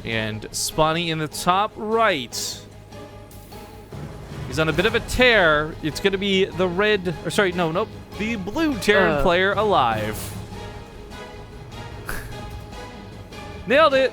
And spawning in the top right. He's on a bit of a tear. It's going to be the red, or sorry, no, the blue Terran player aLive. Nailed it.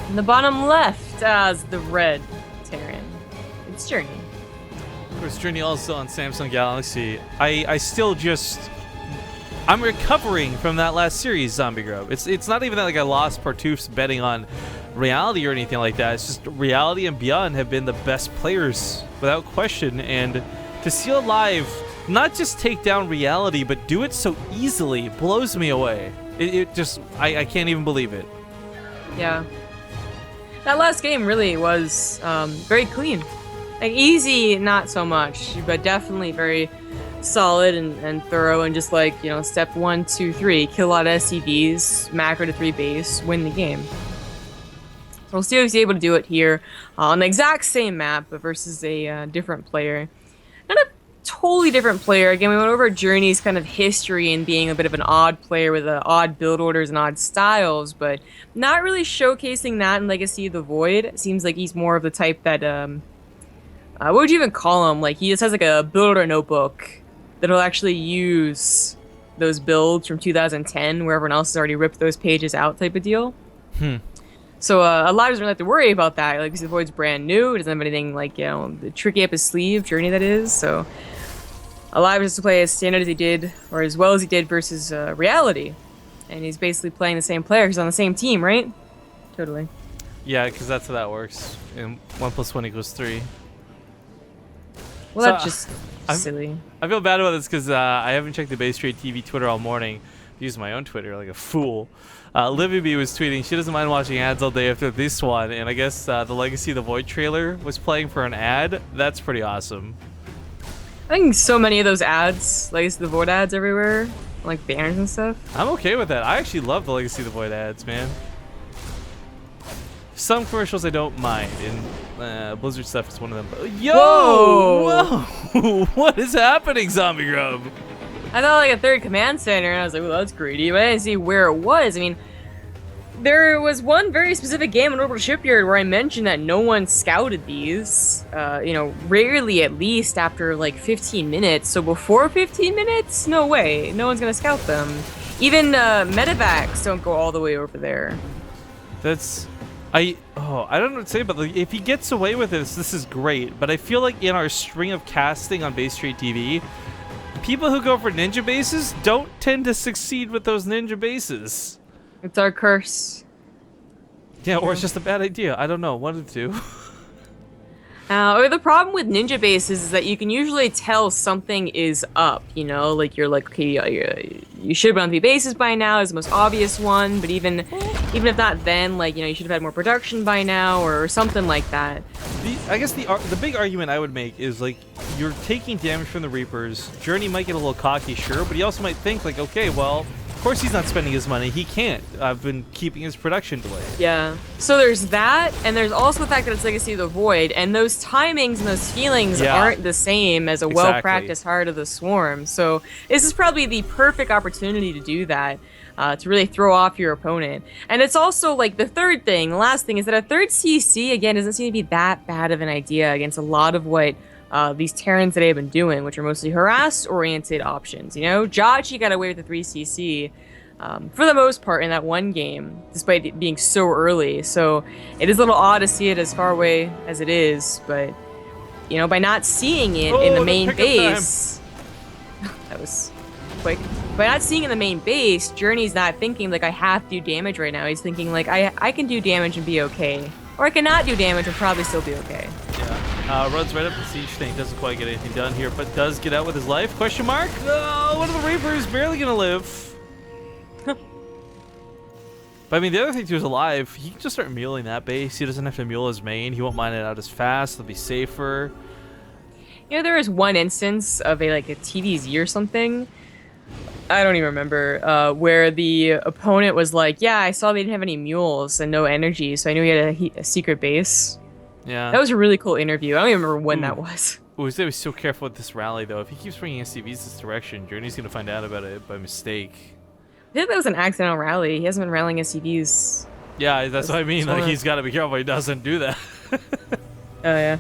In the bottom left as the red Terran. It's Journey. Of course, Journey also on Samsung Galaxy. I'm recovering from that last series, Zombie Grub. It's not even that like I lost Partoof's betting on Reality or anything like that. It's just Reality and Beyond have been the best players without question, and to see aLive not just take down Reality but do it so easily blows me away. It just I can't even believe it. Yeah, that last game really was very clean. Like easy, not so much, but definitely very solid and thorough, and just like, you know, step 1, 2, 3, kill a lot of SCVs, macro to 3 base, win the game. So we'll see if he's able to do it here on the exact same map, but versus a different player. Not a totally different player. Again, we went over Journey's kind of history and being a bit of an odd player with odd build orders and odd styles, but not really showcasing that in Legacy of the Void. It seems like he's more of the type that, what would you even call him? Like, he just has like a builder notebook that'll actually use those builds from 2010 where everyone else has already ripped those pages out type of deal. So aLive doesn't really have to worry about that. Like, the Void's brand new. It doesn't have anything like, you know, the tricky up his sleeve, Journey that is. So aLive has to play as standard as he did, or as well as he did versus Reality. And he's basically playing the same player. He's on the same team, right? Totally. Yeah, because that's how that works. And 1 + 1 = 3. Well, so, that's just silly. I feel bad about this because I haven't checked the BaseTradeTvT Twitter all morning. I used my own Twitter like a fool. Livy B was tweeting she doesn't mind watching ads all day after this one, and I guess the Legacy of the Void trailer was playing for an ad. That's pretty awesome. I think so many of those ads, Legacy of the Void ads everywhere, like banners and stuff. I'm okay with that. I actually love the Legacy of the Void ads, man. Some commercials I don't mind, and Blizzard stuff is one of them. Whoa! Whoa! What is happening, Zombie Grub? I thought like a third command center, and I was like, well, that's greedy, but I didn't see where it was. I mean, there was one very specific game in Orbital Shipyard where I mentioned that no one scouted these, you know, rarely at least after like 15 minutes. So before 15 minutes, no way, no one's gonna scout them. Even medevacs don't go all the way over there. That's... I don't know what to say, but like, if he gets away with this is great. But I feel like in our string of casting on BaseTradeTV, people who go for ninja bases don't tend to succeed with those ninja bases. It's our curse. Yeah, or it's just a bad idea. I don't know. One of the two. Or the problem with ninja bases is that you can usually tell something is up, you know? Like, you're like, okay, you should have been on 3 bases by now is the most obvious one, but even if not then, like, you know, you should have had more production by now or something like that. I guess the big argument I would make is, like, you're taking damage from the Reapers. Journey might get a little cocky, sure, but he also might think, like, okay, well, of course he's not spending his money. He can't. I've been keeping his production delayed. Yeah. So there's that, and there's also the fact that it's Legacy of the Void, and those timings and those feelings aren't the same as a well-practiced Heart of the Swarm. So this is probably the perfect opportunity to do that, to really throw off your opponent. And it's also, like, the third thing, the last thing, is that a third CC, again, doesn't seem to be that bad of an idea against a lot of what these Terrans today have been doing, which are mostly harass-oriented options. You know, Jachi got away with the 3CC for the most part in that one game, despite it being so early. So it is a little odd to see it as far away as it is, but, you know, by not seeing it in the main base... That was quick. By not seeing it in the main base, Journey's not thinking, like, I have to do damage right now. He's thinking, like, I can do damage and be okay. Or I cannot do damage and probably still be okay. Yeah. Runs right up the siege tank. Doesn't quite get anything done here, but does get out with his life. Question mark? One of the Reapers barely gonna live. But I mean, the other thing too is aLive. He can just start muling that base. He doesn't have to mule his main. He won't mine it out as fast. It'll be safer. You know, there was one instance of a TvZ or something. I don't even remember, where the opponent was like, yeah, I saw they didn't have any mules and no energy, so I knew he had a secret base. Yeah. That was a really cool interview. I don't even remember when that was. Ooh, he's gotta be so careful with this rally, though. If he keeps bringing SCVs this direction, Journey's gonna find out about it by mistake. I think that was an accidental rally. He hasn't been rallying SCVs Yeah, that's what I mean. Like, he's got to be careful he doesn't do that. Oh, yeah.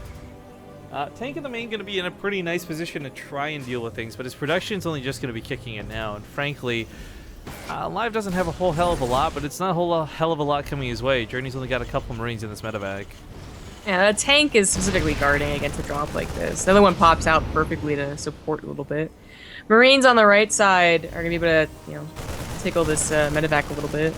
Tank in the main going to be in a pretty nice position to try and deal with things, but his production's only just going to be kicking in now, and frankly, aLive doesn't have a whole hell of a lot, but it's not a whole hell of a lot coming his way. Journey's only got a couple Marines in this medevac. Yeah, the tank is specifically guarding against a drop like this. The other one pops out perfectly to support a little bit. Marines on the right side are going to be able to, you know, tickle this medevac a little bit.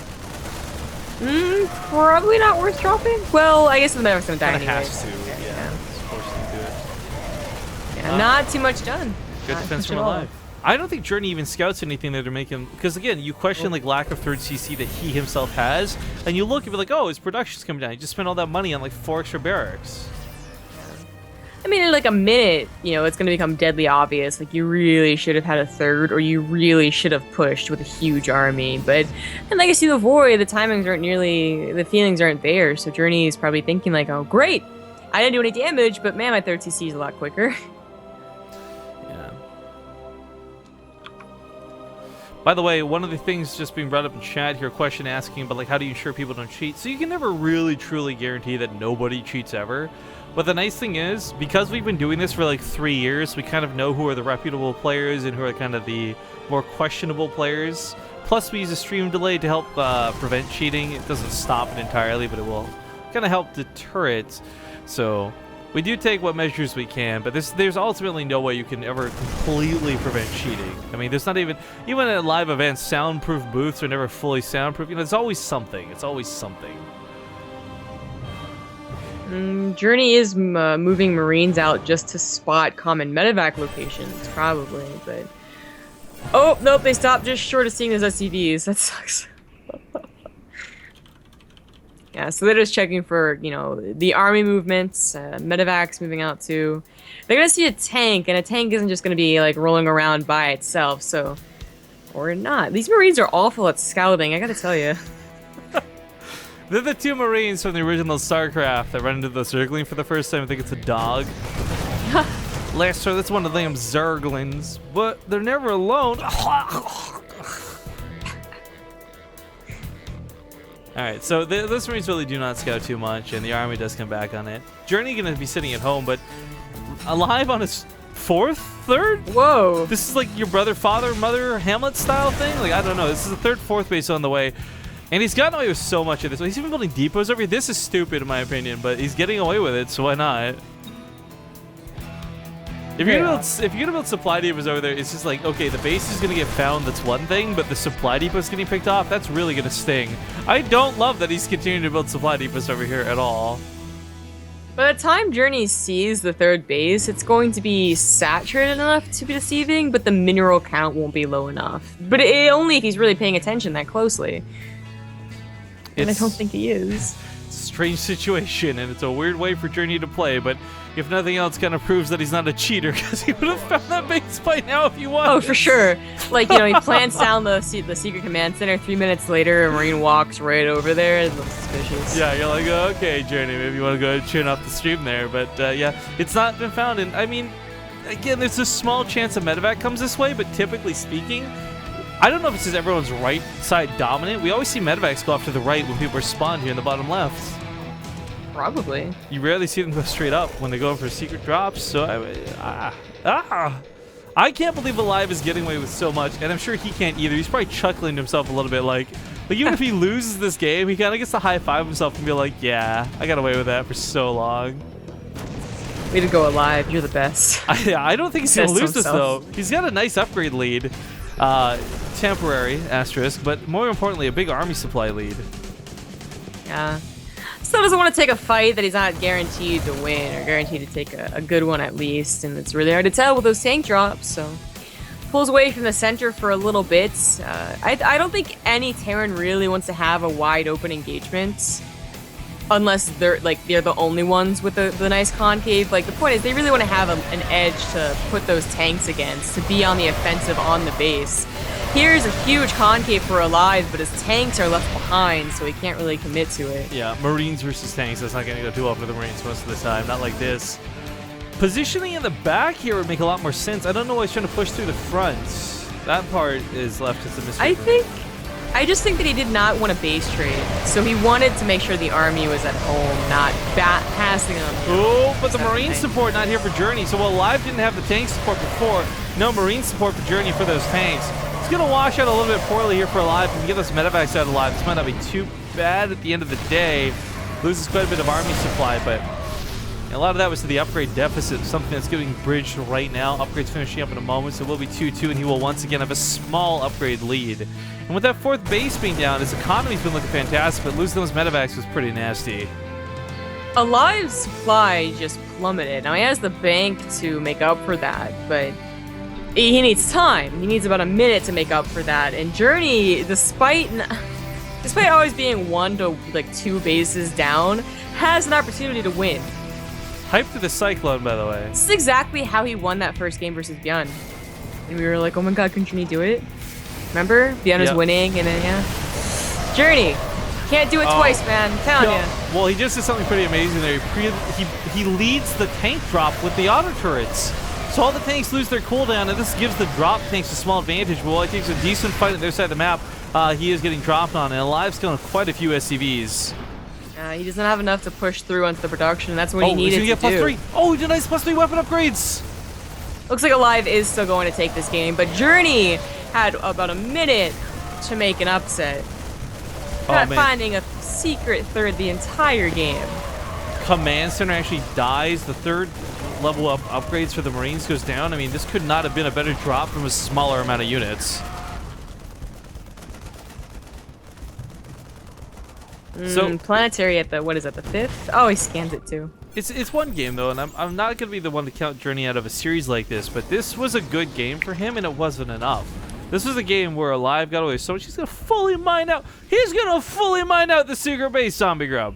Probably not worth dropping. Well, I guess the medevac's going to die anyway. Has to, yeah. It's forced to do it. Yeah, not too much done. Good defense from aLive. I don't think Journey even scouts anything that are making, because again, you question like lack of third CC that he himself has, and you look and be like, oh, his production's coming down. He just spent all that money on like 4 extra barracks. I mean, in like a minute, you know, it's going to become deadly obvious. Like, you really should have had a third, or you really should have pushed with a huge army. But, and like I see the Void, the timings aren't nearly, the feelings aren't there. So Journey is probably thinking like, oh, great. I didn't do any damage, but man, my third CC is a lot quicker. Yeah. By the way, one of the things just being brought up in chat here, question asking about like, how do you ensure people don't cheat? So you can never really truly guarantee that nobody cheats ever. But the nice thing is, because we've been doing this for like 3 years, we kind of know who are the reputable players and who are kind of the more questionable players. Plus, we use a stream delay to help prevent cheating. It doesn't stop it entirely, but it will kind of help deter it. So we do take what measures we can, but there's ultimately no way you can ever completely prevent cheating. I mean, there's not even at live events, soundproof booths are never fully soundproof. You know, there's always something. It's always something. Journey is moving Marines out just to spot common medevac locations, probably, but... Oh, nope, they stopped just short of seeing those SCVs. That sucks. Yeah, so they're just checking for, you know, the army movements, medevacs moving out too. They're gonna see a tank, and a tank isn't just gonna be, like, rolling around by itself, so... Or not. These Marines are awful at scouting, I gotta tell you. They're the 2 Marines from the original StarCraft that run into the Zergling for the first time. I think it's a dog. Lester, that's one of them Zerglings, but they're never alone. Alright, so those Marines really do not scout too much, and the army does come back on it. Journey gonna be sitting at home, but aLive on his 4th? 3rd? Whoa. This is like your brother, father, mother, Hamlet style thing? Like, I don't know. This is the 3rd, 4th base on the way. And he's gotten away with so much of this. He's even building depots over here. This is stupid in my opinion, but he's getting away with it, so why not? If you're gonna build supply depots over there, it's just like, okay, the base is gonna get found, that's one thing, but the supply depots getting picked off, that's really gonna sting. I don't love that he's continuing to build supply depots over here at all. By the time Journey sees the 3rd base, it's going to be saturated enough to be deceiving, but the mineral count won't be low enough. But only if he's really paying attention that closely. And I don't think he is. It's a strange situation, and it's a weird way for Journey to play, but if nothing else, kind of proves that he's not a cheater, because he would have found that base by now if he wanted. Oh, for sure. Like, you know, he plants down the secret command center. 3 minutes later, a Marine walks right over there. It looks suspicious. Yeah, you're like, oh, okay, Journey, maybe you want to go ahead and turn off the stream there, but yeah, it's not been found. And I mean, again, there's a small chance a medevac comes this way, but typically speaking, I don't know if it's just everyone's right side dominant. We always see medevacs go off to the right when people respond here in the bottom left. Probably. You rarely see them go straight up when they go in for secret drops, so I can't believe aLive is getting away with so much, and I'm sure he can't either. He's probably chuckling to himself a little bit like even if he loses this game, he kind of gets to high-five himself and be like, yeah, I got away with that for so long. Way to go aLive, you're the best. I don't think he's going to lose this, though. He's got a nice upgrade lead. Temporary, asterisk, but more importantly, a big army supply lead. Yeah. Still doesn't want to take a fight that he's not guaranteed to win, or guaranteed to take a good one at least, and it's really hard to tell with those tank drops, so... Pulls away from the center for a little bit. I don't think any Terran really wants to have a wide open engagement, unless they're the only ones with the nice concave. Like, the point is, they really want to have an edge to put those tanks against, to be on the offensive on the base. Here's a huge concave for aLive, but his tanks are left behind, so he can't really commit to it. Yeah, Marines versus tanks, that's not going to go too well for the Marines most of the time, not like this. Positioning in the back here would make a lot more sense. I don't know why he's trying to push through the front. That part is left as a mystery. I just think that he did not want a base trade, so he wanted to make sure the army was at home, not passing them. Oh, but the Marine support not here for Journey. So while Live didn't have the tank support before, no Marine support for Journey for those tanks. It's going to wash out a little bit poorly here for Alive and get those medevacs out of Alive. This might not be too bad at the end of the day. Loses quite a bit of army supply, but a lot of that was to the upgrade deficit, something that's getting bridged right now. Upgrades finishing up in a moment, so it will be 2-2, and he will once again have a small upgrade lead. And with that fourth base being down, his economy's been looking fantastic, but losing those medevacs was pretty nasty. Alive's supply just plummeted. Now he has the bank to make up for that, but he needs time. He needs about a minute to make up for that. And Journey, despite always being 1 to 2 bases down, has an opportunity to win. Hype to the Cyclone, by the way. This is exactly how he won that first game versus Bjorn. And we were like, oh my god, couldn't Journey do it? Remember? Bjorn was winning, and then, yeah. Journey! Can't do it twice, man. I'm telling you. Well, he just did something pretty amazing there. He leads the tank drop with the auto turrets. So all the tanks lose their cooldown, and this gives the drop tanks a small advantage. Well, I think it's a decent fight on their side of the map. He is getting dropped on, and Alive's killing quite a few SCVs. He doesn't have enough to push through onto the production, and that's what he needed to get do. +3. Oh, he did nice +3 weapon upgrades. Looks like Alive is still going to take this game, but Journey had about a minute to make an upset. Not finding a secret third the entire game. Command Center actually dies. The third level up upgrades for the Marines goes down. I mean, this could not have been a better drop from a smaller amount of units. So Planetary at the, what is that, the 5th? Oh, he scans it too. It's one game though, and I'm not going to be the one to count Journey out of a series like this, but this was a good game for him, and it wasn't enough. This was a game where Alive got away so much. He's going to fully mine out. He's going to fully mine out the secret base, Zombie Grub.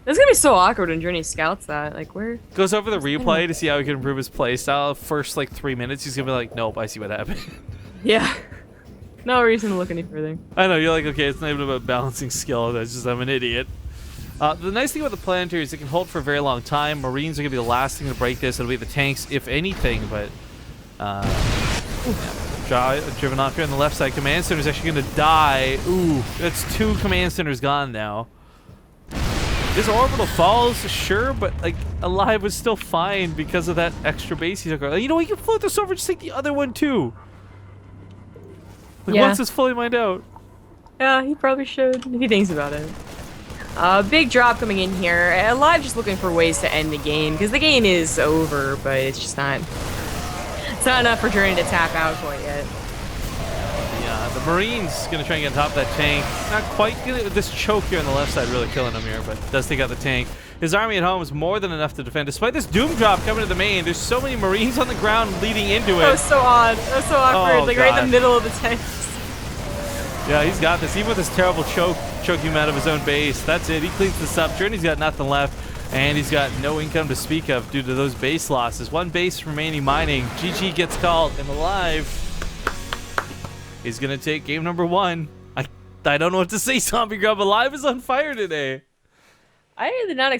It's going to be so awkward when Journey scouts that. Like, where? Goes over the replay to see how he can improve his playstyle. First, 3 minutes, he's going to be like, nope, I see what happened. Yeah. No reason to look any further. I know, you're like, okay, it's not even about balancing skill. That's just, I'm an idiot. The nice thing about the Planetary is it can hold for a very long time. Marines are going to be the last thing to break this. It'll be the tanks, if anything, but... driven off here on the left side. Command Center is actually going to die. Ooh, that's 2 Command Centers gone now. This orbital falls, sure, but Alive was still fine because of that extra base he took. You know, he can float this over, just take the other one too. Once it's fully mined out. Yeah, he probably should, if he thinks about it. Big drop coming in here. Alive just looking for ways to end the game, because the game is over, but it's just not... It's not enough for Journey to tap out quite yet. Yeah, the Marine's going to try and get on top of that tank. Not quite good. This choke here on the left side really killing him here, but does take out the tank. His army at home is more than enough to defend. Despite this Doom drop coming to the main, there's so many Marines on the ground leading into it. That was so odd. That was so awkward. Right in the middle of the tanks. Yeah, he's got this. Even with this terrible choking him out of his own base. That's it. He cleans this up. Journey's got nothing left. And he's got no income to speak of due to those base losses. 1 base remaining mining. GG gets called, and Alive is going to take game number 1. I don't know what to say, Zombie Grub. Alive is on fire today. I did not